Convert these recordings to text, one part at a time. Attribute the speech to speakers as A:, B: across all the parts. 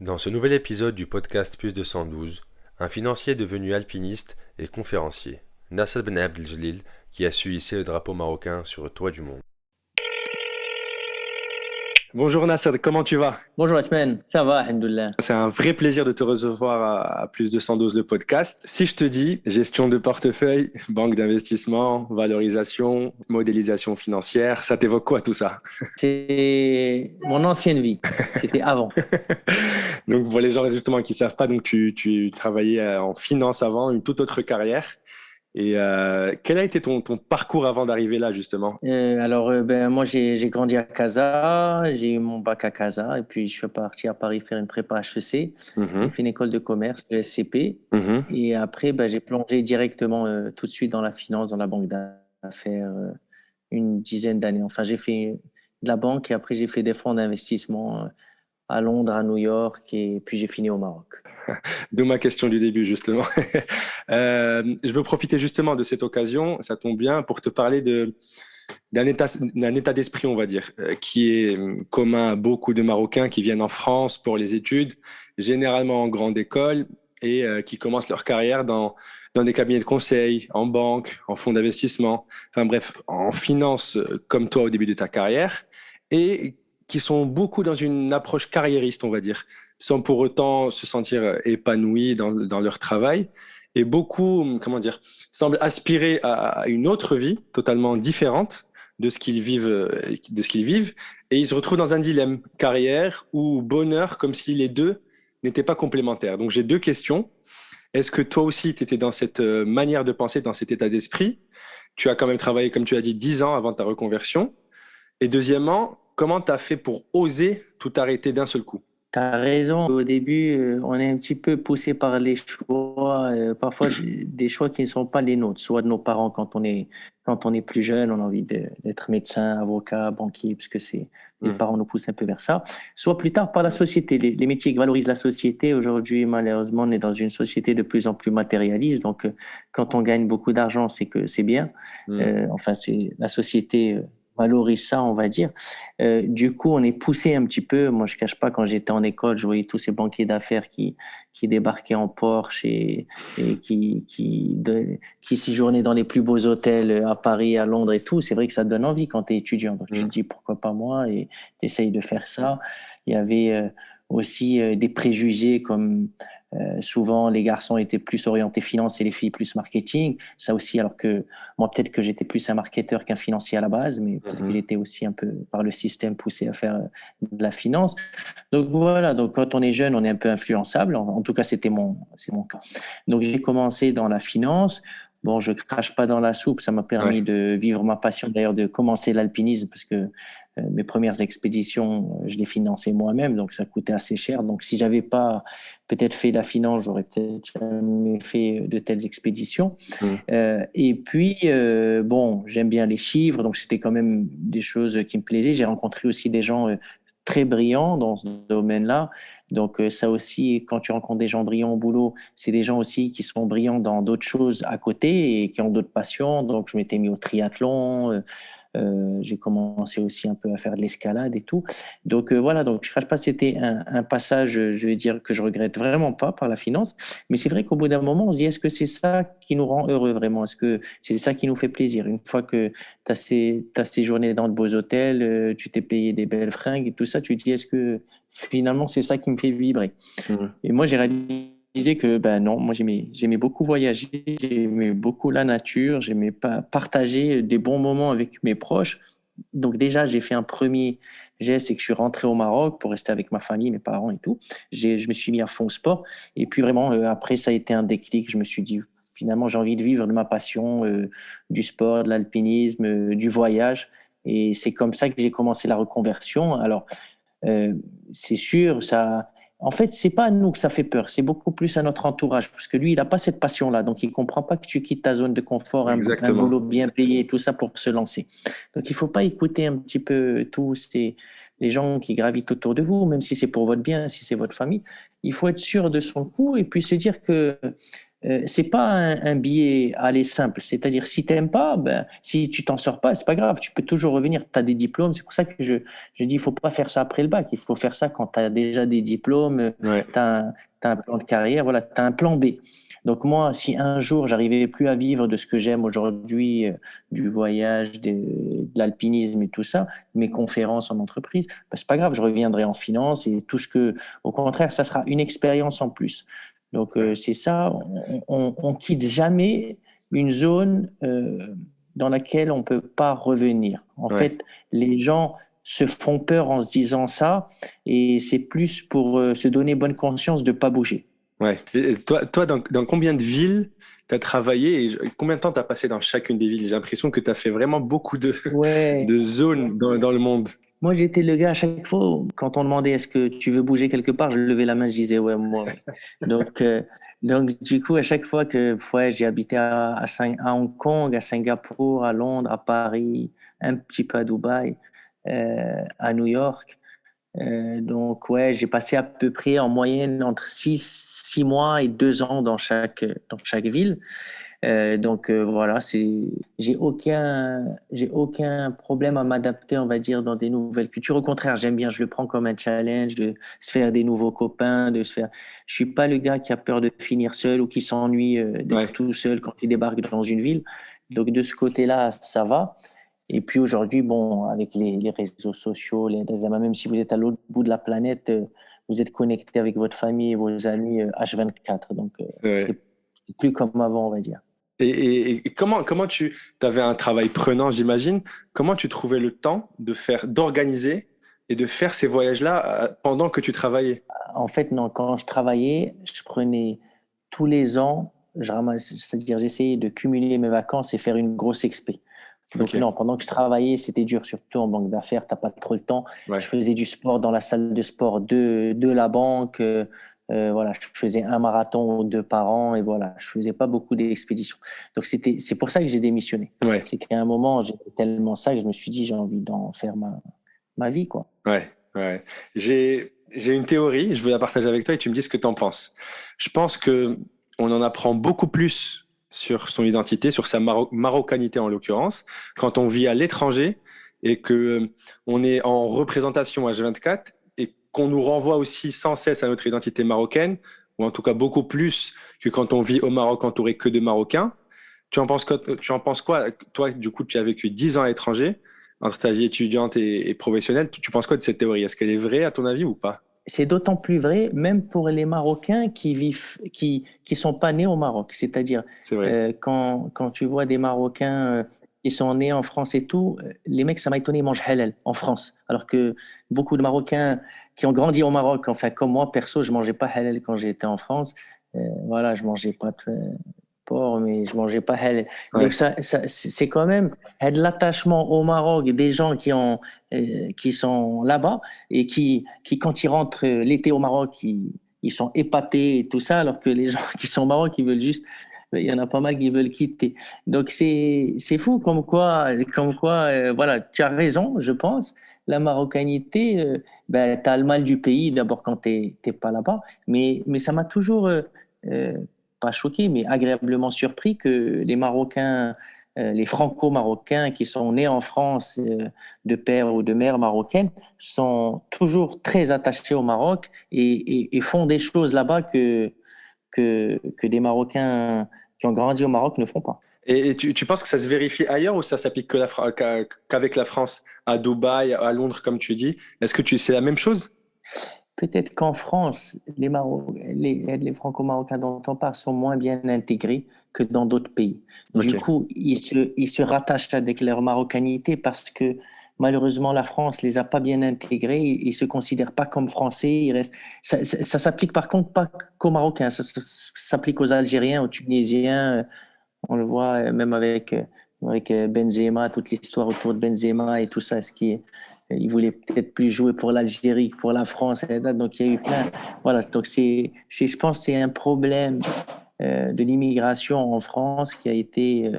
A: Dans ce nouvel épisode du podcast Plus 212, un financier devenu alpiniste et conférencier, Nasser Ben Abdeljelil, qui a su hisser le drapeau marocain sur le toit du monde. Bonjour Nasser, comment tu vas?
B: Bonjour Asman, ça va, alhamdoulilah.
A: C'est un vrai plaisir de te recevoir à Plus 212 le podcast. Si je te dis gestion de portefeuille, banque d'investissement, valorisation, modélisation financière, ça t'évoque quoi tout ça?
B: C'est mon ancienne vie, c'était avant.
A: Donc pour les gens justement qui ne savent pas, donc tu travaillais en finance avant, une toute autre carrière. Et quel a été ton parcours avant d'arriver là justement?
B: Moi j'ai grandi à Casa, j'ai eu mon bac à Casa et puis je suis parti à Paris faire une prépa HEC. J'ai
A: Mhm,
B: fait une école de commerce, le SCP.
A: mhm.
B: Et après, j'ai plongé directement tout de suite dans la finance, dans la banque d'affaires, une dizaine d'années. Enfin, j'ai fait de la banque et après j'ai fait des fonds d'investissement à Londres, à New York et puis j'ai fini au Maroc.
A: D'où ma question du début justement. Je veux profiter justement de cette occasion, ça tombe bien, pour te parler d'un état d'esprit, on va dire, qui est commun à beaucoup de Marocains qui viennent en France pour les études, généralement en grande école, et qui commencent leur carrière dans des cabinets de conseil, en banque, en fonds d'investissement, enfin bref, en finance comme toi au début de ta carrière, et qui sont beaucoup dans une approche carriériste, on va dire, sans pour autant se sentir épanouis dans leur travail. Et beaucoup, comment dire, semblent aspirer à une autre vie totalement différente de ce qu'ils vivent, et ils se retrouvent dans un dilemme, carrière ou bonheur, comme si les deux n'étaient pas complémentaires. Donc j'ai deux questions. Est-ce que toi aussi, tu étais dans cette manière de penser, dans cet état d'esprit? Tu as quand même travaillé, comme tu as dit, 10 ans avant ta reconversion. Et deuxièmement, comment tu as fait pour oser tout arrêter d'un seul coup?
B: Tu as raison, au début, on est un petit peu poussé par les choix, parfois des choix qui ne sont pas les nôtres, soit de nos parents quand on est plus jeune, on a envie d'être médecin, avocat, banquier, puisque les
A: Hmm.
B: parents nous poussent un peu vers ça, soit plus tard par la société, les métiers qui valorisent la société. Aujourd'hui, malheureusement, on est dans une société de plus en plus matérialiste, donc quand on gagne beaucoup d'argent, c'est que c'est bien.
A: Hmm.
B: Enfin, c'est la société valorise ça, on va dire. Du coup, on est poussé un petit peu. Moi, je cache pas, quand j'étais en école, je voyais tous ces banquiers d'affaires qui débarquaient en Porsche et qui séjournaient dans les plus beaux hôtels à Paris, à Londres et tout. C'est vrai que ça te donne envie quand tu es étudiant. Donc, tu
A: Hmm.
B: te dis pourquoi pas moi et tu essayes de faire ça. Il y avait aussi des préjugés comme souvent les garçons étaient plus orientés finance et les filles plus marketing. Ça aussi, alors que moi, peut-être que j'étais plus un marketeur qu'un financier à la base, mais peut-être que
A: Mhm.
B: j'étais aussi un peu par le système poussé à faire de la finance. Donc voilà, donc quand on est jeune, on est un peu influençable. En tout cas, c'est mon cas. Donc j'ai commencé dans la finance. Bon, je crache pas dans la soupe. Ça m'a permis
A: Ouais.
B: de vivre ma passion, d'ailleurs, de commencer l'alpinisme parce que mes premières expéditions, je les finançais moi-même, donc ça coûtait assez cher. Donc si j'avais pas peut-être fait la finance, j'aurais peut-être jamais fait de telles expéditions.
A: Hmm.
B: Et puis, bon, j'aime bien les chiffres, donc c'était quand même des choses qui me plaisaient. J'ai rencontré aussi des gens très brillants dans ce domaine-là. Donc, ça aussi, quand tu rencontres des gens brillants au boulot, c'est des gens aussi qui sont brillants dans d'autres choses à côté et qui ont d'autres passions. Donc, je m'étais mis au triathlon. J'ai commencé aussi un peu à faire de l'escalade et tout. Donc voilà, donc je ne cache pas, c'était un passage, je vais dire, que je regrette vraiment pas par la finance. Mais c'est vrai qu'au bout d'un moment, on se dit, est-ce que c'est ça qui nous rend heureux vraiment? Est-ce que c'est ça qui nous fait plaisir? Une fois que tu as séjourné dans de beaux hôtels, tu t'es payé des belles fringues et tout ça, tu te dis, est-ce que finalement c'est ça qui me fait vibrer?
A: Hmm.
B: Et moi, j'ai réalisé que ben non, moi j'aimais beaucoup voyager, j'aimais beaucoup la nature, j'aimais pas partager des bons moments avec mes proches. Donc déjà, j'ai fait un premier geste, c'est que je suis rentré au Maroc pour rester avec ma famille, mes parents et tout. Je me suis mis à fond au sport. Et puis vraiment, après, ça a été un déclic. Je me suis dit, finalement, j'ai envie de vivre de ma passion, du sport, de l'alpinisme, du voyage. Et c'est comme ça que j'ai commencé la reconversion. Alors, euh, c'est sûr, ça. En fait, c'est pas à nous que ça fait peur, c'est beaucoup plus à notre entourage, parce que lui, il n'a pas cette passion-là, donc il comprend pas que tu quittes ta zone de confort, un
A: Exactement.
B: boulot bien payé, tout ça pour se lancer. Donc, il faut pas écouter un petit peu tous les gens qui gravitent autour de vous, même si c'est pour votre bien, si c'est votre famille. Il faut être sûr de son coup et puis se dire que c'est pas un billet aller simple. C'est-à-dire, si t'aimes pas, ben, si tu t'en sors pas, c'est pas grave. Tu peux toujours revenir. Tu as des diplômes. C'est pour ça que je dis, il faut pas faire ça après le bac. Il faut faire ça quand tu as déjà des diplômes,
A: Ouais,
B: t'as un plan de carrière, voilà, tu as un plan B. Donc moi, si un jour j'arrivais plus à vivre de ce que j'aime aujourd'hui, du voyage, de l'alpinisme et tout ça, mes conférences en entreprise, ben, c'est pas grave, je reviendrai en finance et tout ce que, au contraire, ça sera une expérience en plus. Donc
A: ouais,
B: c'est ça, on quitte jamais une zone dans laquelle on peut pas revenir. En
A: ouais,
B: fait, les gens se font peur en se disant ça, et c'est plus pour se donner bonne conscience de pas bouger.
A: ouais. Et toi dans combien de villes tu as travaillé et combien de temps tu as passé dans chacune des villes? J'ai l'impression que tu as fait vraiment beaucoup
B: Ouais.
A: de zones dans le monde.
B: Moi, j'étais le gars à chaque fois, quand on demandait est-ce que tu veux bouger quelque part, je levais la main, je disais ouais, moi, ouais. Donc, euh, donc du coup, à chaque fois que ouais, j'ai habité à Hong Kong, à Singapour, à Londres, à Paris, un petit peu à Dubaï, à New York. Donc, ouais, j'ai passé à peu près en moyenne entre 6 mois et 2 ans dans chaque ville. Voilà, j'ai aucun problème à m'adapter, on va dire, dans des nouvelles cultures. Au contraire, j'aime bien, je le prends comme un challenge de se faire des nouveaux copains, je suis pas le gars qui a peur de finir seul ou qui s'ennuie d'être
A: Ouais,
B: tout seul quand il débarque dans une ville. Donc, de ce côté-là, ça va. Et puis aujourd'hui, bon, avec les réseaux sociaux, même si vous êtes à l'autre bout de la planète, vous êtes connecté avec votre famille et vos amis H24. Donc,
A: ouais.
B: c'est plus comme avant, on va dire.
A: Et comment tu avais un travail prenant, j'imagine. Comment tu trouvais le temps d'organiser et de faire ces voyages-là pendant que tu travaillais?
B: En fait, non, quand je travaillais, je prenais tous les ans, c'est-à-dire j'essayais de cumuler mes vacances et faire une grosse expé. Donc
A: Ok,
B: non, pendant que je travaillais, c'était dur, surtout en banque d'affaires, t'as pas trop le temps. Je
A: ouais,
B: faisais du sport dans la salle de sport de la banque. Voilà, je faisais un marathon ou deux par an et voilà, je faisais pas beaucoup d'expéditions. Donc c'est pour ça que j'ai démissionné.
A: ouais,
B: C'est qu'à un moment, j'ai tellement ça que je me suis dit, j'ai envie d'en faire ma vie, quoi.
A: ouais, ouais. J'ai une théorie, je veux la partager avec toi et tu me dis ce que tu en penses. Je pense que on en apprend beaucoup plus sur son identité, sur sa marocanité en l'occurrence, quand on vit à l'étranger et que on est en représentation H24 et qu'on nous renvoie aussi sans cesse à notre identité marocaine, ou en tout cas beaucoup plus que quand on vit au Maroc entouré que de Marocains. Tu en penses quoi? Toi, du coup, tu as vécu 10 ans à l'étranger, entre ta vie étudiante et professionnelle. Tu penses quoi de cette théorie? Est-ce qu'elle est vraie à ton avis ou pas?
B: C'est d'autant plus vrai, même pour les Marocains qui sont pas nés au Maroc. C'est-à-dire,
A: C'est vrai.
B: quand tu vois des Marocains qui sont nés en France et tout, les mecs, ça m'a étonné, ils mangent halal en France. Alors que beaucoup de Marocains qui ont grandi au Maroc, enfin, comme moi, perso, je mangeais pas halal quand j'étais en France. Voilà, je mangeais pas de porc, mais je mangeais pas halal. Donc,
A: Ouais,
B: c'est quand même de l'attachement au Maroc des gens qui sont là-bas et qui, quand ils rentrent l'été au Maroc, ils sont épatés et tout ça, alors que les gens qui sont au Maroc, ils veulent juste, il y en a pas mal qui veulent quitter. Donc c'est fou comme quoi, voilà, tu as raison, je pense. La marocanité, ben, tu as le mal du pays d'abord quand t'es pas là-bas, mais ça m'a toujours, euh, pas choqué, mais agréablement surpris que les Marocains, les Franco-Marocains qui sont nés en France de père ou de mère marocaine sont toujours très attachés au Maroc et font des choses là-bas que des Marocains qui ont grandi au Maroc ne font pas.
A: et tu penses que ça se vérifie ailleurs ou ça s'applique qu'avec la France, à Dubaï, à Londres, comme tu dis? Est-ce que c'est la même chose?
B: Peut-être qu'en France, les Franco-Marocains dont on parle sont moins bien intégrés que dans d'autres pays.
A: Ok,
B: Du coup, ils se rattachent avec leur marocanité parce que malheureusement, la France les a pas bien intégrés. Ils se considèrent pas comme français. Ça s'applique par contre pas qu'aux Marocains. Ça s'applique aux Algériens, aux Tunisiens. On le voit même avec Benzema, toute l'histoire autour de Benzema et tout ça, il voulait peut-être plus jouer pour l'Algérie que pour la France. Donc il y a eu plein. Voilà, donc je pense que c'est un problème de l'immigration en France qui a été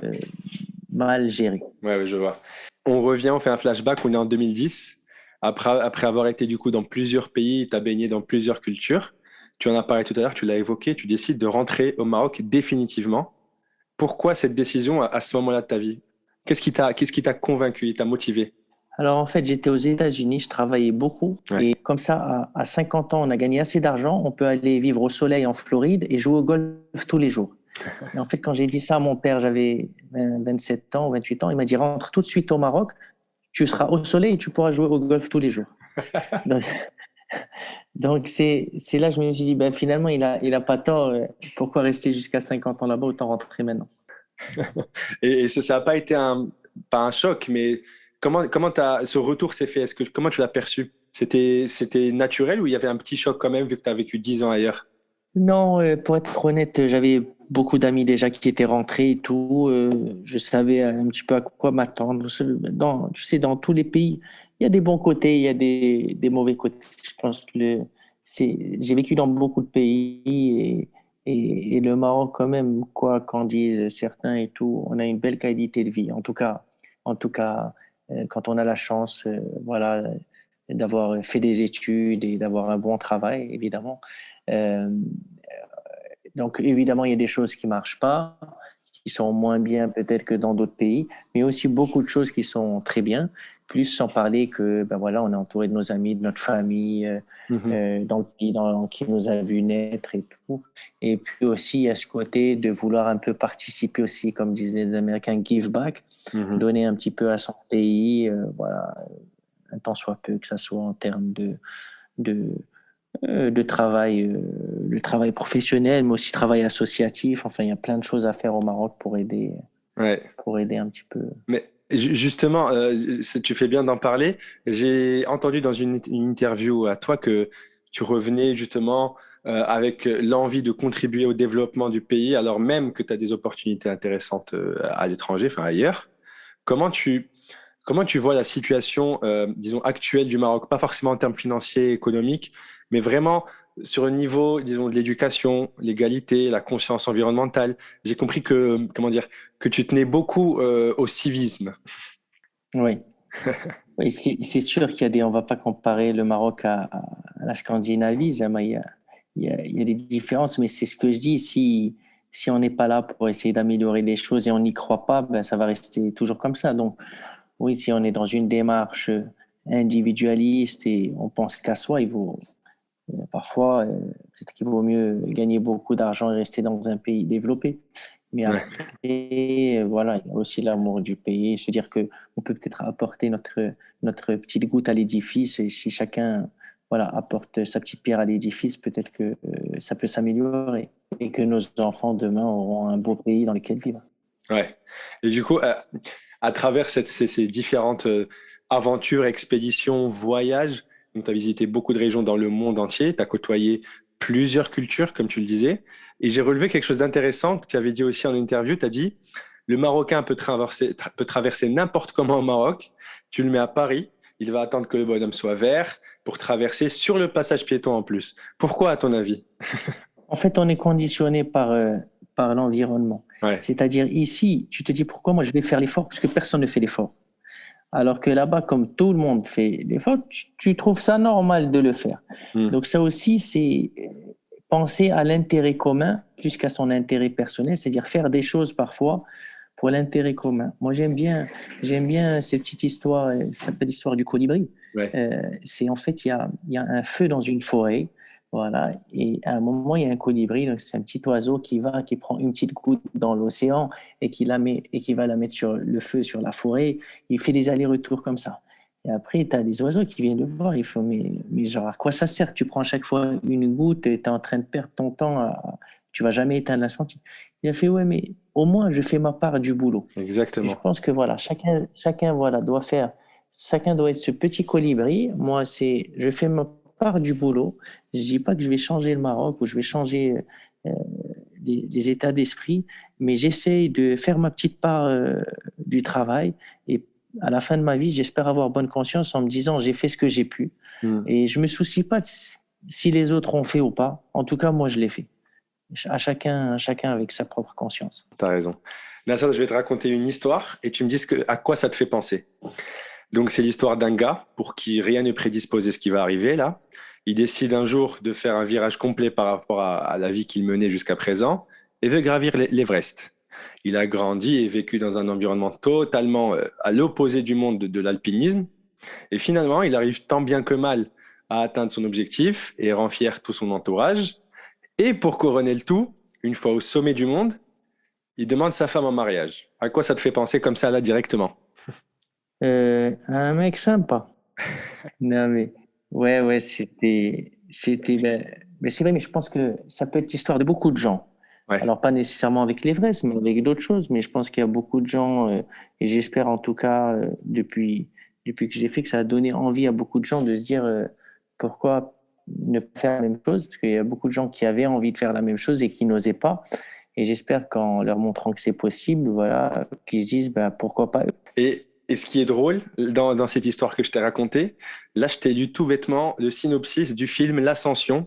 B: mal géré.
A: ouais, ouais, je vois. On revient, on fait un flashback, on est en 2010. Après avoir été du coup dans plusieurs pays, tu as baigné dans plusieurs cultures. tu en as parlé tout à l'heure, tu l'as évoqué, tu décides de rentrer au Maroc définitivement. Pourquoi cette décision à ce moment-là de ta vie? Qu'est-ce qui t'a convaincu, il t'a motivé?
B: Alors en fait, j'étais aux États-Unis, je travaillais beaucoup
A: Ouais.
B: et comme ça, à 50 ans, on a gagné assez d'argent, on peut aller vivre au soleil en Floride et jouer au golf tous les jours. Et en fait, quand j'ai dit ça à mon père, j'avais 27 ans, 28 ans, il m'a dit rentre tout de suite au Maroc, tu seras au soleil et tu pourras jouer au golf tous les jours. Donc, donc c'est là que je me suis dit, ben, finalement, il a pas tort, pourquoi rester jusqu'à 50 ans là-bas, autant rentrer maintenant.
A: Et ça n'a pas été pas un choc, mais ce retour s'est fait? Comment tu l'as perçu? C'était naturel ou il y avait un petit choc quand même vu que tu as vécu 10 ans ailleurs?
B: Non, pour être honnête, j'avais beaucoup d'amis déjà qui étaient rentrés et tout. Je savais un petit peu à quoi m'attendre. Tu sais, dans tous les pays, il y a des bons côtés, il y a des mauvais côtés. Je pense que j'ai vécu dans beaucoup de pays et le Maroc, quand même, quoi qu'en disent certains et tout, on a une belle qualité de vie. En tout cas, quand on a la chance, voilà, d'avoir fait des études et d'avoir un bon travail, évidemment. Euh, donc, évidemment, il y a des choses qui marchent pas, qui sont moins bien peut-être que dans d'autres pays, mais aussi beaucoup de choses qui sont très bien. Plus sans parler que, ben voilà, on est entouré de nos amis, de notre famille,
A: Mhm,
B: dans le pays qui nous a vu naître et tout. Et puis aussi, il y a ce côté de vouloir un peu participer aussi, comme disaient les Américains, give back,
A: mhm.
B: donner un petit peu à son pays, voilà, un tant soit peu, que ça soit en termes de, de travail, le travail professionnel, mais aussi travail associatif. Enfin, il y a plein de choses à faire au Maroc
A: Ouais.
B: pour aider un petit peu.
A: Mais justement, tu fais bien d'en parler. J'ai entendu dans une interview à toi que tu revenais justement avec l'envie de contribuer au développement du pays, alors même que tu as des opportunités intéressantes à l'étranger, enfin ailleurs. Comment tu, comment tu vois la situation, disons, actuelle du Maroc, pas forcément en termes financiers, économiques, mais vraiment sur le niveau, disons, de l'éducation, l'égalité, la conscience environnementale. J'ai compris que, comment dire, que tu tenais beaucoup au civisme.
B: Oui, oui c'est sûr qu'il y a on va pas comparer le Maroc à la Scandinavie. Il y a des différences, mais c'est ce que je dis. Si on n'est pas là pour essayer d'améliorer les choses et on n'y croit pas, ben, ça va rester toujours comme ça. Donc, oui, si on est dans une démarche individualiste et on pense qu'à soi, parfois, peut-être qu'il vaut mieux gagner beaucoup d'argent et rester dans un pays développé. Mais
A: Ouais,
B: après, voilà, il y a aussi l'amour du pays, se dire que on peut peut-être apporter notre petite goutte à l'édifice et si chacun, voilà, apporte sa petite pierre à l'édifice, peut-être que ça peut s'améliorer et que nos enfants demain auront un beau pays dans lequel vivre.
A: ouais. Et du coup, à travers ces différentes aventures, expéditions, voyages, tu as visité beaucoup de régions dans le monde entier, tu as côtoyé plusieurs cultures, comme tu le disais, et j'ai relevé quelque chose d'intéressant que tu avais dit aussi en interview, tu as dit, le Marocain peut traverser n'importe comment au Maroc, tu le mets à Paris, il va attendre que le bonhomme soit vert pour traverser sur le passage piéton en plus. Pourquoi, à ton avis?
B: En fait, on est conditionné par l'environnement.
A: Ouais.
B: C'est-à-dire ici, tu te dis pourquoi moi je vais faire l'effort parce que personne ne fait l'effort. Alors que là-bas, comme tout le monde fait l'effort, tu trouves ça normal de le faire.
A: Hmm.
B: Donc ça aussi, c'est penser à l'intérêt commun plus qu'à son intérêt personnel, c'est-à-dire faire des choses parfois pour l'intérêt commun. Moi, j'aime bien cette petite histoire, cette petite histoire du colibri.
A: Ouais.
B: C'est en fait, il y a un feu dans une forêt, voilà, et à un moment, il y a un colibri, donc c'est un petit oiseau qui prend une petite goutte dans l'océan et qui va la mettre sur le feu, sur la forêt. Il fait des allers-retours comme ça. Et après, tu as des oiseaux qui viennent le voir. Ils font, mais genre, à quoi ça sert? Tu prends à chaque fois une goutte et tu es en train de perdre ton temps. Tu vas jamais éteindre l'incendie. Il a fait, ouais, mais au moins, je fais ma part du boulot. Et je
A: Exactement.
B: pense que voilà, chacun voilà, chacun doit être ce petit colibri. Moi, je fais ma part du boulot. Je dis pas que je vais changer le Maroc ou je vais changer euh, les états d'esprit, mais j'essaye de faire ma petite part du travail et à la fin de ma vie, j'espère avoir bonne conscience en me disant j'ai fait ce que j'ai pu
A: Hmm.
B: et je me soucie pas de si les autres ont fait ou pas. En tout cas, moi, je l'ai fait. À chacun avec sa propre conscience.
A: T'as raison. Nassar, je vais te raconter une histoire et tu me dis à quoi ça te fait penser. Donc, c'est l'histoire d'un gars pour qui rien ne prédisposait ce qui va arriver là. Il décide un jour de faire un virage complet par rapport à la vie qu'il menait jusqu'à présent et veut gravir l'Everest. Il a grandi et vécu dans un environnement totalement à l'opposé du monde de l'alpinisme. Et finalement, il arrive tant bien que mal à atteindre son objectif et rend fier tout son entourage. Et pour couronner le tout, une fois au sommet du monde, il demande sa femme en mariage. À quoi ça te fait penser comme ça là directement?
B: Un mec sympa. Non, mais ouais, ben, mais c'est vrai, mais je pense que ça peut être l'histoire de beaucoup de gens.
A: Ouais.
B: Alors, pas nécessairement avec l'Everest, mais avec d'autres choses. Mais je pense qu'il y a beaucoup de gens, et j'espère en tout cas, depuis que j'ai fait, que ça a donné envie à beaucoup de gens de se dire pourquoi ne pas faire la même chose, parce qu'il y a beaucoup de gens qui avaient envie de faire la même chose et qui n'osaient pas. Et j'espère qu'en leur montrant que c'est possible, voilà, qu'ils se disent bah, pourquoi pas eux.
A: Et ce qui est drôle dans cette histoire que je t'ai racontée, là, je t'ai lu tout bêtement le synopsis du film L'Ascension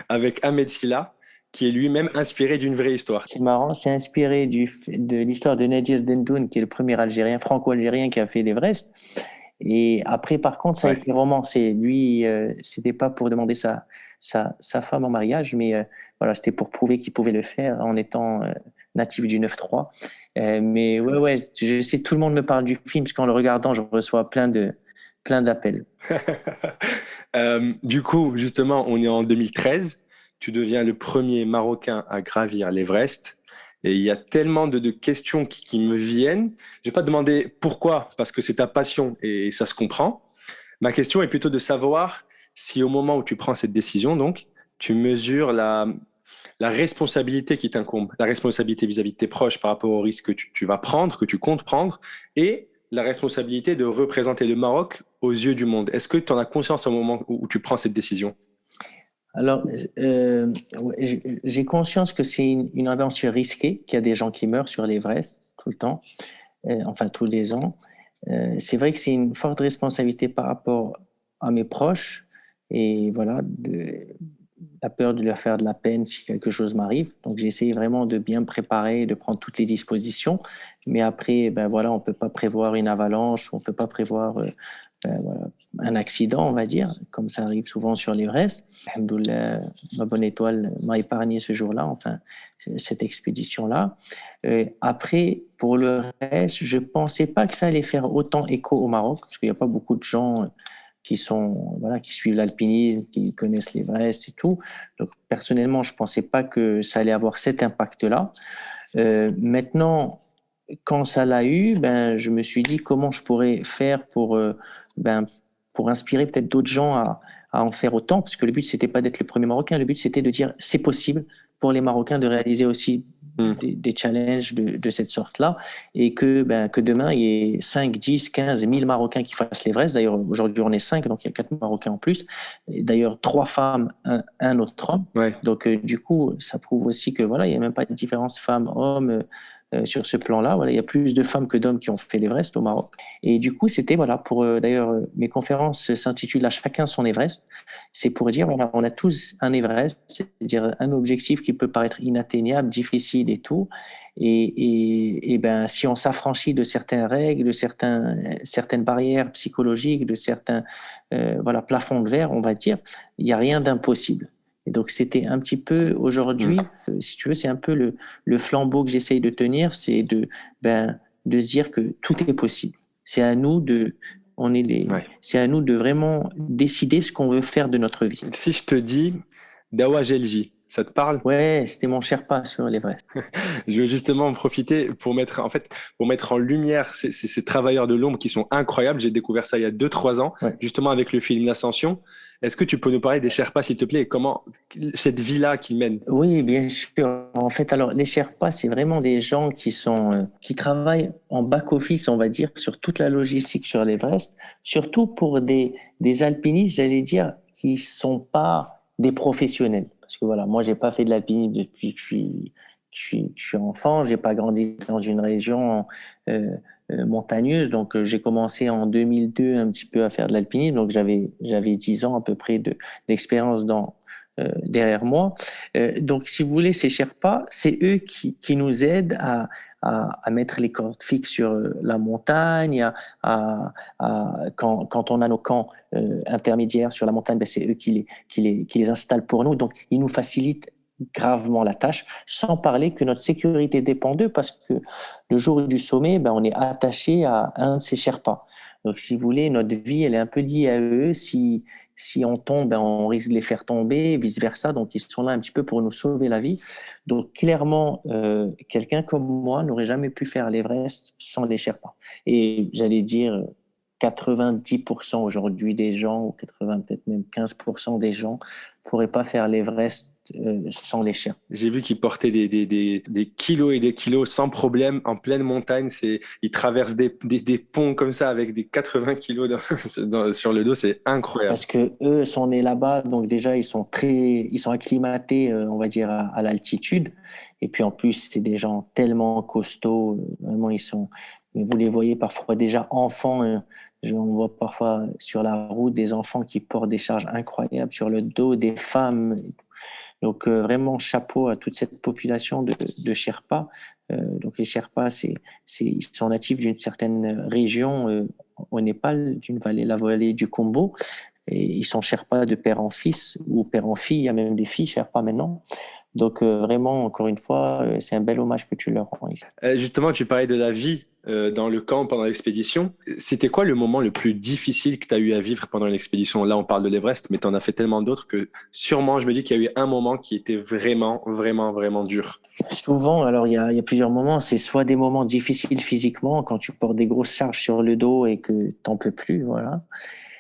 A: avec Ahmed Silla, qui est lui-même inspiré d'une vraie histoire.
B: C'est marrant, c'est inspiré de l'histoire de Nadir Dendoun, qui est le premier Algérien, franco-algérien qui a fait l'Everest. Et après, par contre, ça a
A: Ouais.
B: été romancé. Lui, c'était pas pour demander sa femme en mariage, mais voilà, c'était pour prouver qu'il pouvait le faire en étant natif du 9-3. Mais ouais, je sais, tout le monde me parle du film, parce qu'en le regardant, je reçois plein d'appels.
A: Du coup, justement, on est en 2013. Tu deviens le premier Marocain à gravir l'Everest. Et il y a tellement de questions qui me viennent. Je vais pas te demander pourquoi, parce que c'est ta passion et ça se comprend. Ma question est plutôt de savoir si au moment où tu prends cette décision, donc, tu mesures la responsabilité qui t'incombe, la responsabilité vis-à-vis de tes proches par rapport au risque que tu vas prendre, que tu comptes prendre, et la responsabilité de représenter le Maroc aux yeux du monde. Est-ce que tu en as conscience au moment où tu prends cette décision?
B: Alors, ouais, j'ai conscience que c'est une aventure risquée, qu'il y a des gens qui meurent sur l'Everest tout le temps, enfin tous les ans. C'est vrai que c'est une forte responsabilité par rapport à mes proches et voilà, la peur de leur faire de la peine si quelque chose m'arrive. Donc j'essaie vraiment de bien me préparer, de prendre toutes les dispositions. Mais après, ben voilà, on peut pas prévoir une avalanche, on peut pas prévoir voilà, un accident, on va dire, comme ça arrive souvent sur l'Everest. Alhamdoulilah, ma bonne étoile m'a épargné ce jour-là, enfin cette expédition-là. Après, pour le reste, je pensais pas que ça allait faire autant écho au Maroc, parce qu'il n'y a pas beaucoup de gens qui sont voilà qui suivent l'alpinisme, qui connaissent l'Everest et tout. Donc personnellement, je pensais pas que ça allait avoir cet impact-là. Maintenant, quand ça l'a eu, ben je me suis dit comment je pourrais faire ben pour inspirer peut-être d'autres gens à en faire autant, parce que le but c'était pas d'être le premier Marocain, le but c'était de dire c'est possible pour les Marocains de réaliser aussi
A: Hmm.
B: des challenges de cette sorte-là et que demain, il y ait 5, 10, 15, 1000 Marocains qui fassent l'Everest. D'ailleurs, aujourd'hui, on est 5, donc il y a 4 Marocains en plus. Et d'ailleurs, 3 femmes, un autre homme.
A: Ouais.
B: Donc, du coup, ça prouve aussi que voilà, il n'y a même pas de différence femmes-hommes sur ce plan-là. Voilà, il y a plus de femmes que d'hommes qui ont fait l'Everest au Maroc. Et du coup, c'était voilà, pour d'ailleurs, mes conférences s'intitulent à chacun son Everest. C'est pour dire, voilà, on a tous un Everest, c'est-à-dire un objectif qui peut paraître inatteignable, difficile et tout. Et ben, si on s'affranchit de certaines règles, de certaines barrières psychologiques, de certains voilà, plafonds de verre, on va dire, il n'y a rien d'impossible. Et donc, c'était un petit peu
A: Hmm.
B: aujourd'hui, si tu veux, c'est un peu le flambeau que j'essaye de tenir, c'est de se dire que tout est possible. C'est à nous de,
A: Ouais.
B: c'est à nous de vraiment décider ce qu'on veut faire de notre vie.
A: Si je te dis Dawa Gelji, ça te parle?
B: Ouais, c'était mon Sherpa sur l'Everest.
A: Je veux justement en profiter pour mettre, en fait, pour mettre en lumière ces travailleurs de l'ombre qui sont incroyables. J'ai découvert ça il y a 2, 3 ans,
B: Ouais.
A: justement avec le film L'Ascension. Est-ce que tu peux nous parler des Sherpas, s'il te plaît, et comment cette vie-là qu'ils mènent?
B: Oui, bien sûr. En fait, alors les Sherpas, c'est vraiment des gens qui travaillent en back-office, on va dire, sur toute la logistique sur l'Everest, surtout pour des alpinistes, j'allais dire, qui sont pas des professionnels. Parce que voilà, moi, j'ai pas fait de l'alpinisme depuis que je suis enfant. J'ai pas grandi dans une région montagneuse. Donc, j'ai commencé en 2002 un petit peu à faire de l'alpinisme. Donc, j'avais 10 ans à peu près d'expérience derrière moi. Donc, si vous voulez, ces Sherpas, c'est eux qui nous aident à mettre les cordes fixes sur la montagne, quand on a nos camps intermédiaires sur la montagne, ben, c'est eux qui les installent pour nous. Donc, ils nous facilitent gravement la tâche, sans parler que notre sécurité dépend d'eux, parce que le jour du sommet, ben, on est attaché à un de ces Sherpas. Donc, si vous voulez, notre vie, elle est un peu liée à eux. Si on tombe, ben, on risque de les faire tomber, vice-versa. Donc, ils sont là un petit peu pour nous sauver la vie. Donc, clairement, quelqu'un comme moi n'aurait jamais pu faire l'Everest sans les Sherpas. Et j'allais dire, 90% aujourd'hui des gens, ou 80, peut-être même 15% des gens, ne pourraient pas faire l'Everest sans les Sherpas.
A: J'ai vu qu'ils portaient des kilos et des kilos sans problème en pleine montagne. Ils traversent des ponts comme ça avec des 80 kilos sur le dos. C'est incroyable.
B: Parce que eux sont nés là-bas, donc déjà ils sont acclimatés, on va dire, à l'altitude. Et puis en plus, c'est des gens tellement costauds, vraiment mais vous les voyez parfois déjà enfants. On voit parfois sur la route des enfants qui portent des charges incroyables sur le dos, des femmes. Donc vraiment chapeau à toute cette population de Sherpas. Donc les Sherpas, ils sont natifs d'une certaine région au Népal, la vallée du Khumbu. Et ils sont Sherpas de père en fils ou père en fille. Il y a même des filles Sherpas maintenant. Donc vraiment, encore une fois, c'est un bel hommage que tu leur rends ici.
A: Justement, tu parlais de la vie dans le camp pendant l'expédition. C'était quoi le moment le plus difficile que tu as eu à vivre pendant une expédition? Là, on parle de l'Everest, mais tu en as fait tellement d'autres que sûrement, je me dis qu'il y a eu un moment qui était vraiment, vraiment, vraiment dur.
B: Souvent, alors il y a plusieurs moments. C'est soit des moments difficiles physiquement, quand tu portes des grosses charges sur le dos et que t'en peux plus, voilà.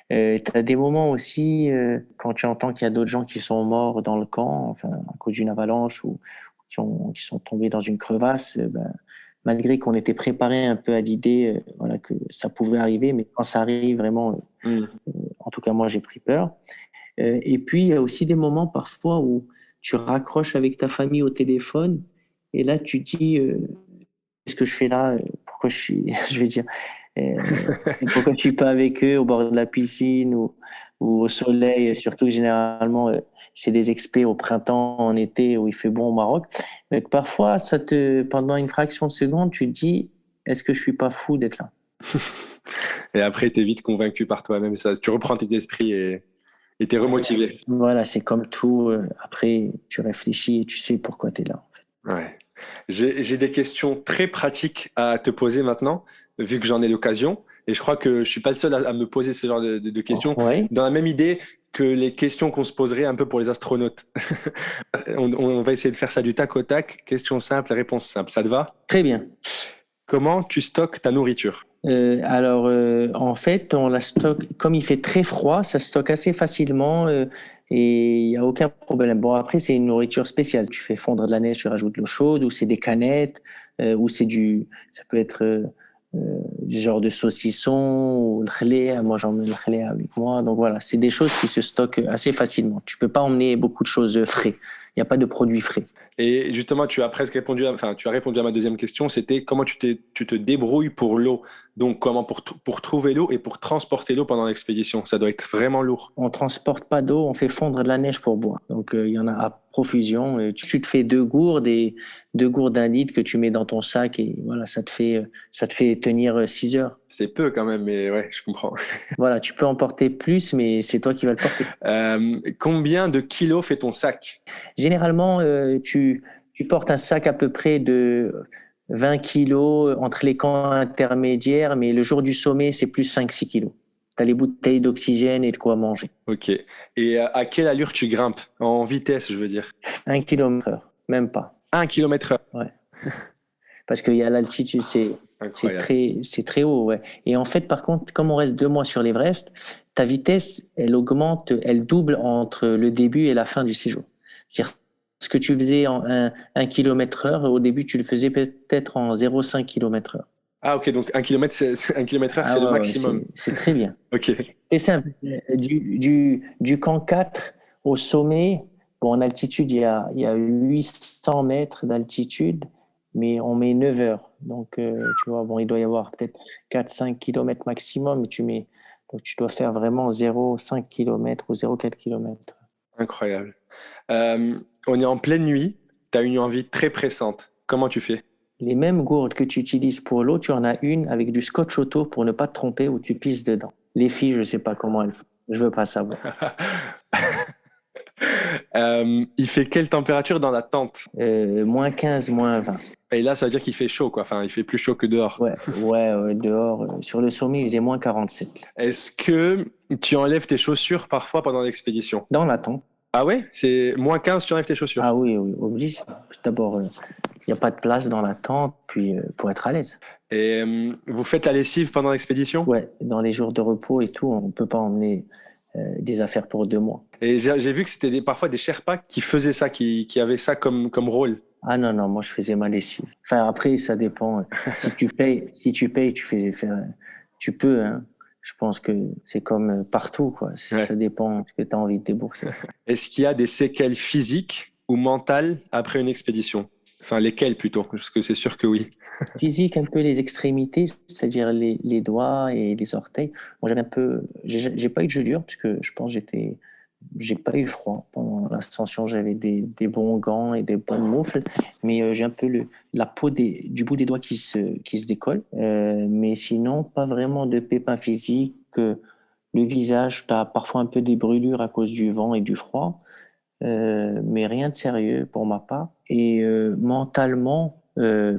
B: Tu as des moments aussi quand tu entends qu'il y a d'autres gens qui sont morts dans le camp, enfin, à cause d'une avalanche ou qui sont tombés dans une crevasse. Ben, malgré qu'on était préparé un peu à l'idée voilà, que ça pouvait arriver, mais quand ça arrive vraiment, en tout cas moi j'ai pris peur. Et puis il y a aussi des moments parfois où tu raccroches avec ta famille au téléphone et là tu dis qu'est-ce que je fais là? Pourquoi je suis, je vais dire, euh, pourquoi je suis pas avec eux au bord de la piscine ou au soleil? Surtout que généralement, c'est des expés au printemps, en été, où il fait bon au Maroc. Donc parfois, pendant une fraction de seconde, tu te dis, est-ce que je suis pas fou d'être là?
A: Et après, tu es vite convaincu par toi-même. Ça, tu reprends tes esprits et tu es remotivé.
B: Voilà, c'est comme tout. Après, tu réfléchis et tu sais pourquoi tu es là. En fait.
A: Ouais. J'ai des questions très pratiques à te poser maintenant, vu que j'en ai l'occasion. Et je crois que je suis pas le seul à me poser ce genre de questions.
B: Ouais,
A: Dans la même idée que les questions qu'on se poserait un peu pour les astronautes. On va essayer de faire ça du tac au tac. Question simple, réponse simple. Ça te va?
B: très bien.
A: Comment tu stockes ta nourriture?
B: Alors, en fait, on la stocke, comme il fait très froid, ça stocke assez facilement et il n'y a aucun problème. Bon, après, c'est une nourriture spéciale. Tu fais fondre de la neige, tu rajoutes de l'eau chaude, ou c'est des canettes, ou ça peut être du genre de saucisson, ou le khlé. Moi, j'emmène le khlé avec moi. Donc voilà, c'est des choses qui se stockent assez facilement. Tu peux pas emmener beaucoup de choses frais. Il n'y a pas de produits frais.
A: Et justement, tu as presque répondu enfin, tu as répondu à ma deuxième question, c'était comment tu te débrouilles pour l'eau. Donc, comment pour trouver l'eau et pour transporter l'eau pendant l'expédition. Ça doit être vraiment lourd.
B: On transporte pas d'eau, on fait fondre de la neige pour boire. Donc il y en a à profusion. Et tu te fais deux gourdes d'un litre que tu mets dans ton sac et voilà, ça te fait tenir 6 heures.
A: C'est peu quand même, mais ouais, je comprends.
B: Voilà, tu peux en porter plus, mais c'est toi qui vas le porter.
A: Combien de kilos fait ton sac?
B: Généralement, tu portes un sac à peu près de 20 kilos entre les camps intermédiaires, mais le jour du sommet, c'est plus 5-6 kilos. Tu as les bouteilles d'oxygène et de quoi manger.
A: Ok. Et à quelle allure tu grimpes? En vitesse, je veux dire.
B: 1 km/h, même pas.
A: 1 km/h.
B: Ouais. Parce qu'il y a l'altitude,
A: Incroyable.
B: c'est très haut, ouais. Et en fait, par contre, comme on reste 2 mois sur l'Everest, ta vitesse, elle augmente, elle double entre le début et la fin du séjour. C'est-à-dire, ce que tu faisais en 1 km/h, au début, tu le faisais peut-être en 0,5 km/h.
A: Ah, ok, donc 1 km, 1 km/h,
B: Ah
A: c'est le
B: ouais, ouais,
A: maximum.
B: c'est très bien.
A: Ok.
B: C'est simple. Du camp 4 au sommet, bon, en altitude, il y a 800 mètres d'altitude, mais on met 9 heures. Donc, tu vois, bon, il doit y avoir peut-être 4-5 km maximum, donc tu dois faire vraiment 0,5 km ou 0,4 km.
A: Incroyable. On est en pleine nuit. Tu as une envie très pressante. Comment tu fais?
B: les mêmes gourdes que tu utilises pour l'eau, tu en as une avec du scotch autour pour ne pas te tromper où tu pisses dedans. Les filles, je sais pas comment elles font. Je veux pas savoir.
A: Il fait quelle température dans la tente?
B: -15, -20.
A: Et là, ça veut dire qu'il fait chaud, quoi. Enfin, il fait plus chaud que dehors.
B: Ouais, ouais, dehors. Sur le sommet, il faisait -47.
A: Est-ce que tu enlèves tes chaussures parfois pendant l'expédition?
B: Dans la tente.
A: Ah ouais? C'est -15, tu enlèves tes chaussures.
B: Ah oui, oui, obligé. D'abord, il n'y a pas de place dans la tente, puis pour être à l'aise.
A: Et vous faites la lessive pendant l'expédition?
B: Ouais, dans les jours de repos et tout, on ne peut pas emmener des affaires pour 2 mois.
A: Et j'ai vu que c'était parfois des Sherpas qui faisaient ça, qui avaient ça comme rôle.
B: Ah non, non, moi je faisais ma lessive. Enfin, après, ça dépend. Si tu payes, tu peux, hein. Je pense que c'est comme partout, quoi.
A: Ouais.
B: Ça dépend de ce que tu as envie de débourser.
A: Est-ce qu'il y a des séquelles physiques ou mentales après une expédition? Enfin, lesquelles plutôt? Parce que c'est sûr que oui.
B: Physique, un peu les extrémités, c'est-à-dire les doigts et les orteils. Moi, j'avais un peu, j'ai pas eu de jeu dur parce que je pense que j'ai pas eu froid pendant l'ascension. J'avais des bons gants et des bonnes moufles, mais j'ai un peu la peau du bout des doigts qui se décolle. Mais sinon, pas vraiment de pépins physiques. Le visage, tu as parfois un peu des brûlures à cause du vent et du froid, mais rien de sérieux pour ma part. Et mentalement,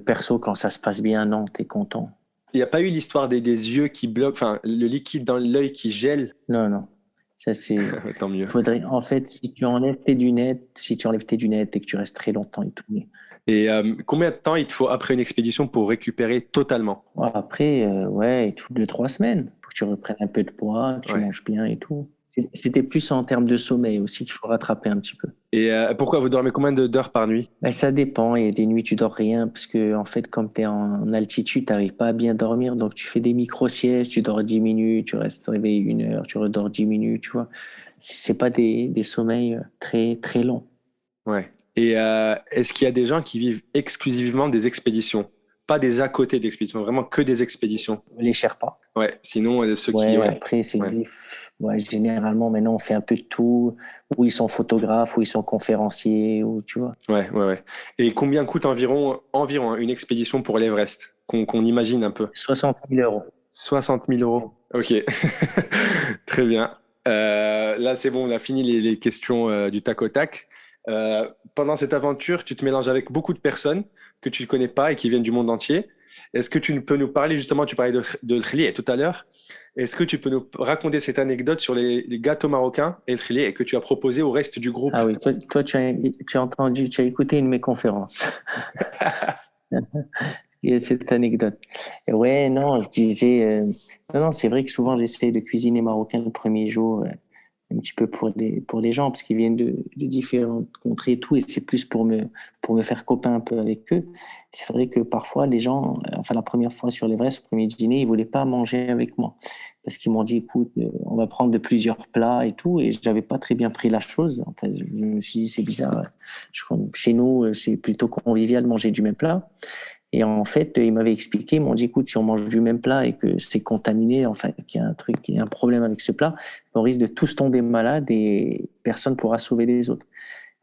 B: perso, quand ça se passe bien, non, t'es content.
A: Il n'y a pas eu l'histoire des yeux qui bloquent, enfin, le liquide dans l'œil qui gèle?
B: Non, non. Ça, c'est.
A: Tant mieux.
B: En fait, si tu enlèves tes lunettes et que tu restes très longtemps et tout.
A: Et combien de temps il te faut après une expédition pour récupérer totalement?
B: Après, ouais, et tout 2, 3 semaines. Faut que tu reprennes un peu de poids, que tu
A: Ouais.
B: manges bien et tout. C'était plus en termes de sommeil aussi qu'il faut rattraper un petit peu.
A: Et pourquoi vous dormez combien d'heures par nuit?
B: Ben, ça dépend. Il y a des nuits, tu dors rien parce que, en fait, comme tu es en altitude, tu n'arrives pas à bien dormir. Donc, tu fais des micro-siestes, tu dors 10 minutes, tu restes réveillé 1 heure, tu redors 10 minutes, tu vois. C'est pas des sommeils très, très longs.
A: Ouais. Et est-ce qu'il y a des gens qui vivent exclusivement des expéditions? Pas des à côté d'expéditions, vraiment que des expéditions.
B: Les Sherpas.
A: Ouais, sinon ceux qui.
B: Ouais,
A: Ouais.
B: après,
A: Ouais.
B: ouais, généralement, maintenant, on fait un peu de tout. Ou ils sont photographes, ou ils sont conférenciers, ou tu vois.
A: Ouais, ouais, ouais. Et combien coûte environ hein, une expédition pour l'Everest? Qu'on imagine un peu.
B: 60 000 euros.
A: 60 000 euros. Ok. Très bien. Là, c'est bon, on a fini les questions du tac au tac. Pendant cette aventure, tu te mélanges avec beaucoup de personnes que tu ne connais pas et qui viennent du monde entier. Est-ce que tu peux nous parler, justement, tu parlais de Khli tout à l'heure. Est-ce que tu peux nous raconter cette anecdote sur les gâteaux marocains et le Khli et que tu as proposé au reste du groupe?
B: Ah oui, toi tu as entendu, tu as écouté une de mes conférences. Et cette anecdote. Et ouais, non, je disais, non, non, c'est vrai que souvent j'essaie de cuisiner marocain le premier jour, un petit peu pour les gens, parce qu'ils viennent de différentes contrées et tout, et c'est plus pour me faire copain un peu avec eux. C'est vrai que parfois les gens, enfin la première fois sur l'Everest, le premier dîner, ils voulaient pas manger avec moi, parce qu'ils m'ont dit, écoute, on va prendre de plusieurs plats et tout, et j'avais pas très bien pris la chose. Enfin, je me suis dit, c'est bizarre. Chez nous, c'est plutôt convivial de manger du même plat. Et en fait, ils m'avaient expliqué, ils m'ont dit, écoute, si on mange du même plat et que c'est contaminé, enfin, qu'il y a qu'il y a un problème avec ce plat, on risque de tous tomber malades et personne pourra sauver les autres.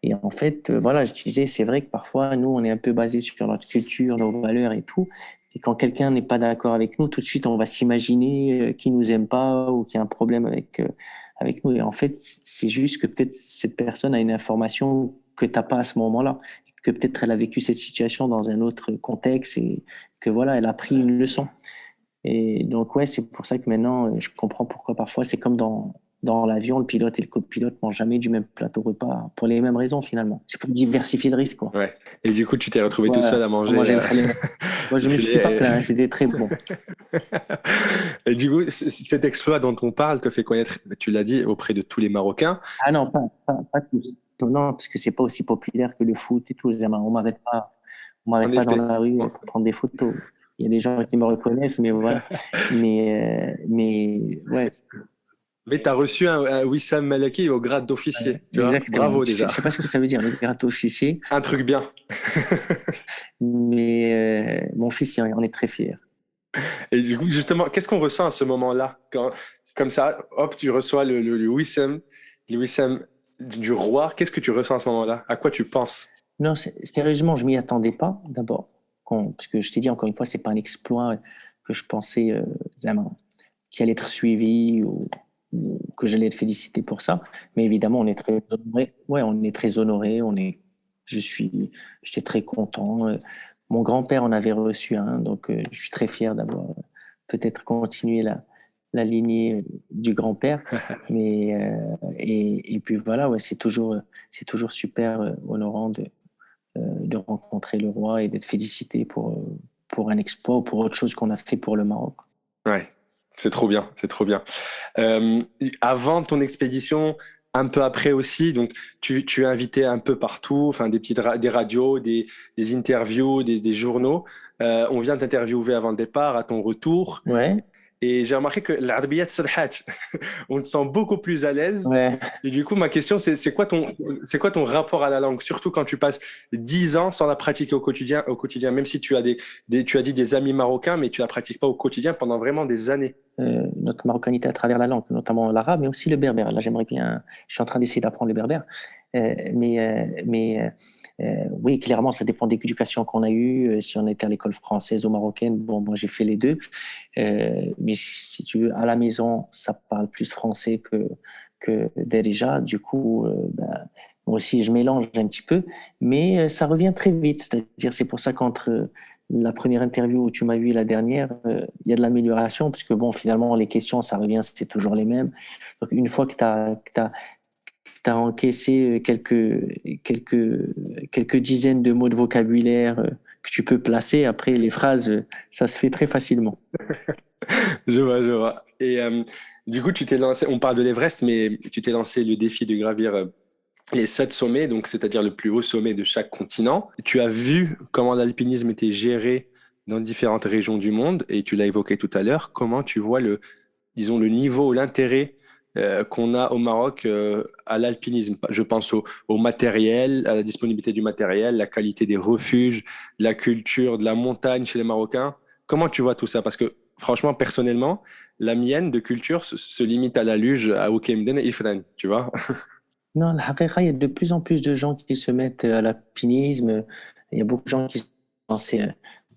B: Et en fait, voilà, je disais, c'est vrai que parfois, nous, on est un peu basé sur notre culture, nos valeurs et tout. Et quand quelqu'un n'est pas d'accord avec nous, tout de suite, on va s'imaginer qu'il nous aime pas ou qu'il y a un problème avec nous. Et en fait, c'est juste que peut-être cette personne a une information que t'as pas à ce moment-là, que peut-être elle a vécu cette situation dans un autre contexte et que voilà, elle a pris une leçon. Et donc, ouais, c'est pour ça que maintenant, je comprends pourquoi parfois c'est comme dans l'avion, le pilote et le copilote mangent jamais du même plateau repas pour les mêmes raisons finalement. C'est pour diversifier le risque, quoi.
A: Ouais. Et du coup, tu t'es retrouvé tout seul
B: Voilà,
A: à
B: pour
A: manger.
B: manger le Khali. Moi, je me suis pas
A: Et,
B: plaint, hein, c'était très bon.
A: et du coup, cet exploit dont on parle te fait connaître, tu l'as dit, auprès de tous les Marocains.
B: Ah non, pas tous. Non, parce que c'est pas aussi populaire que le foot et tout. On
A: En
B: m'arrête pas dans
A: effet.
B: la rue pour prendre des photos. Il y a des gens qui me reconnaissent, mais voilà. Mais ouais,
A: Mais tu as reçu un Wissam Malaki au grade d'officier, tu vois.
B: exactement.
A: Bravo
B: Je
A: déjà.
B: sais pas ce que ça veut dire, le grade officier,
A: Un truc bien.
B: mais mon fils il en est très fier.
A: Et du coup, justement, qu'est-ce qu'on ressent à ce moment-là? Comme ça, hop, tu reçois le Wissam du roi. Qu'est-ce que tu ressens à ce moment-là? À quoi tu penses?
B: Non, sérieusement, je m'y attendais pas, d'abord. parce que je t'ai dit encore une fois, c'est pas un exploit que je pensais qui allait être suivi ou que j'allais être félicité pour ça. Mais évidemment, on est très honoré. Ouais, on est très honoré. J'étais très content. Mon grand-père en avait reçu un, donc je suis très fier d'avoir peut-être continué la lignée du grand-père. Mais et puis voilà, ouais, c'est toujours super honorant de rencontrer le roi et d'être félicité pour un exploit ou pour autre chose qu'on a fait pour le Maroc.
A: Ouais, c'est trop bien, c'est trop bien. Euh, Avant ton expédition, un peu après aussi, donc tu es invité un peu partout, enfin des radios, des interviews, des journaux. On vient t'interviewer avant le départ, à ton retour.
B: Ouais,
A: Et j'ai remarqué que l'Arabiyat Sadhat, on te sent beaucoup plus à l'aise.
B: ouais.
A: Et du coup, ma question, c'est quoi ton rapport à la langue, surtout quand tu passes 10 ans sans la pratiquer au quotidien, même si tu as tu as dit des amis marocains, mais tu la pratiques pas au quotidien pendant vraiment des années.
B: Notre marocanité à travers la langue, notamment l'arabe, mais aussi le berbère. Là, je suis en train d'essayer d'apprendre le berbère. Oui, clairement, ça dépend de l'éducation qu'on a eue. Si on était à l'école française ou marocaine, bon, moi, j'ai fait les deux. Mais si tu veux, à la maison, ça parle plus français que déjà. Du coup, moi aussi, je mélange un petit peu, mais ça revient très vite. C'est-à-dire, c'est pour ça qu'entre la première interview où tu m'as vu et la dernière, il y a de l'amélioration, puisque bon, finalement, les questions, ça revient, c'est toujours les mêmes. Donc, une fois que tu as encaissé quelques dizaines de mots de vocabulaire que tu peux placer, après, les phrases, ça se fait très facilement.
A: Je vois, je vois. Et du coup, tu t'es lancé, on parle de l'Everest, mais tu t'es lancé le défi de gravir les 7 sommets, donc c'est-à-dire le plus haut sommet de chaque continent. Tu as vu comment l'alpinisme était géré dans différentes régions du monde, et tu l'as évoqué tout à l'heure. Comment tu vois disons, le niveau, l'intérêt qu'on a au Maroc à l'alpinisme? Je pense au matériel, à la disponibilité du matériel, la qualité des refuges, la culture de la montagne chez les Marocains. Comment tu vois tout ça? Parce que franchement, personnellement, la mienne de culture se limite à la luge, à Oukemden et Ifrane, tu vois?
B: Non, la haqiqa, il y a de plus en plus de gens qui se mettent à l'alpinisme. Il y a beaucoup de gens qui se lancent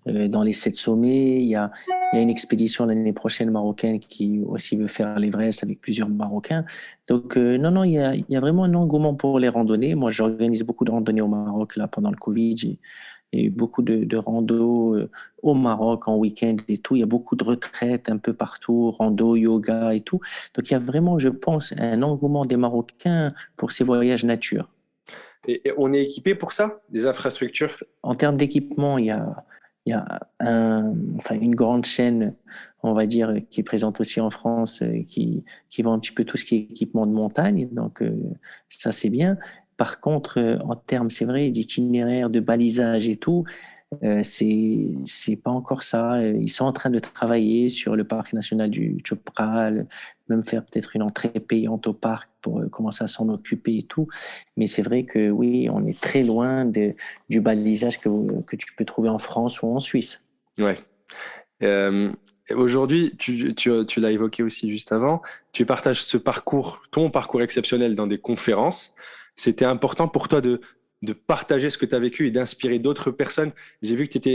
B: dans les 7 sommets. Il y a une expédition l'année prochaine marocaine qui aussi veut faire l'Everest avec plusieurs Marocains. Donc, non, il y a vraiment un engouement pour les randonnées. Moi, j'organise beaucoup de randonnées au Maroc là, pendant le Covid. Il y a eu beaucoup de randos au Maroc en week-end et tout. Il y a beaucoup de retraites un peu partout, rando, yoga et tout. Donc, il y a vraiment, je pense, un engouement des Marocains pour ces voyages nature.
A: Et on est équipé pour ça, des infrastructures?
B: En termes d'équipement, il y a enfin, une grande chaîne, on va dire, qui est présente aussi en France, qui vend un petit peu tout ce qui est équipement de montagne. Donc, ça, c'est bien. Par contre, en termes, c'est vrai, d'itinéraire, de balisage et tout, c'est pas encore ça. Ils sont en train de travailler sur le parc national du Tchopral, même faire peut-être une entrée payante au parc pour commencer à s'en occuper et tout. Mais c'est vrai que oui, on est très loin du balisage que tu peux trouver en France ou en Suisse.
A: Ouais. Euh, Aujourd'hui, tu l'as évoqué aussi juste avant, tu partages ton parcours exceptionnel dans des conférences. C'était important pour toi de partager ce que tu as vécu et d'inspirer d'autres personnes. J'ai vu que tu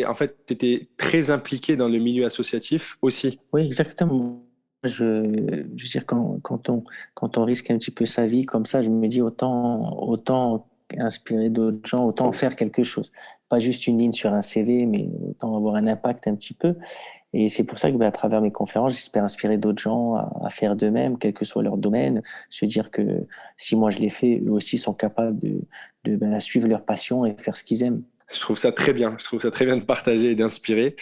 A: étais très impliqué dans le milieu associatif aussi.
B: Oui, exactement. Je veux dire, quand on risque un petit peu sa vie comme ça, je me dis autant inspirer d'autres gens, autant faire quelque chose. Pas juste une ligne sur un CV, mais autant avoir un impact un petit peu. Et c'est pour ça que, à travers mes conférences, j'espère inspirer d'autres gens à faire de même, quel que soit leur domaine. Se dire que si moi je l'ai fait, eux aussi sont capables de suivre leur passion et faire ce qu'ils aiment.
A: Je trouve ça très bien. Je trouve ça très bien de partager et d'inspirer.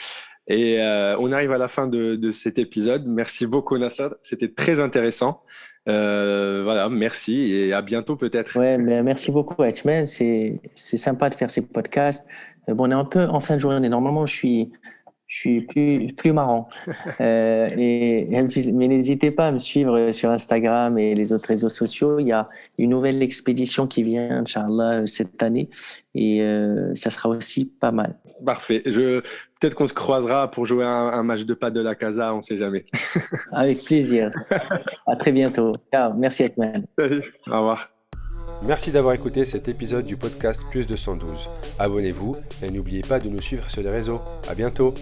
A: Et on arrive à la fin de cet épisode. Merci beaucoup, Nassar. C'était très intéressant. Voilà, merci et à bientôt peut-être.
B: Ouais, mais merci beaucoup, H-Man. C'est sympa de faire ces podcasts. Bon, on est un peu en fin de journée. Normalement, je suis plus marrant. Mais n'hésitez pas à me suivre sur Instagram et les autres réseaux sociaux. Il y a une nouvelle expédition qui vient, Inch'Allah, cette année. Et ça sera aussi pas mal.
A: Parfait. Peut-être qu'on se croisera pour jouer un match de paddle à Casa, on ne sait jamais.
B: Avec plaisir. À très bientôt. Ciao. Merci, H-Man.
A: Au revoir. Merci d'avoir écouté cet épisode du podcast Plus 212. Abonnez-vous et n'oubliez pas de nous suivre sur les réseaux. À bientôt.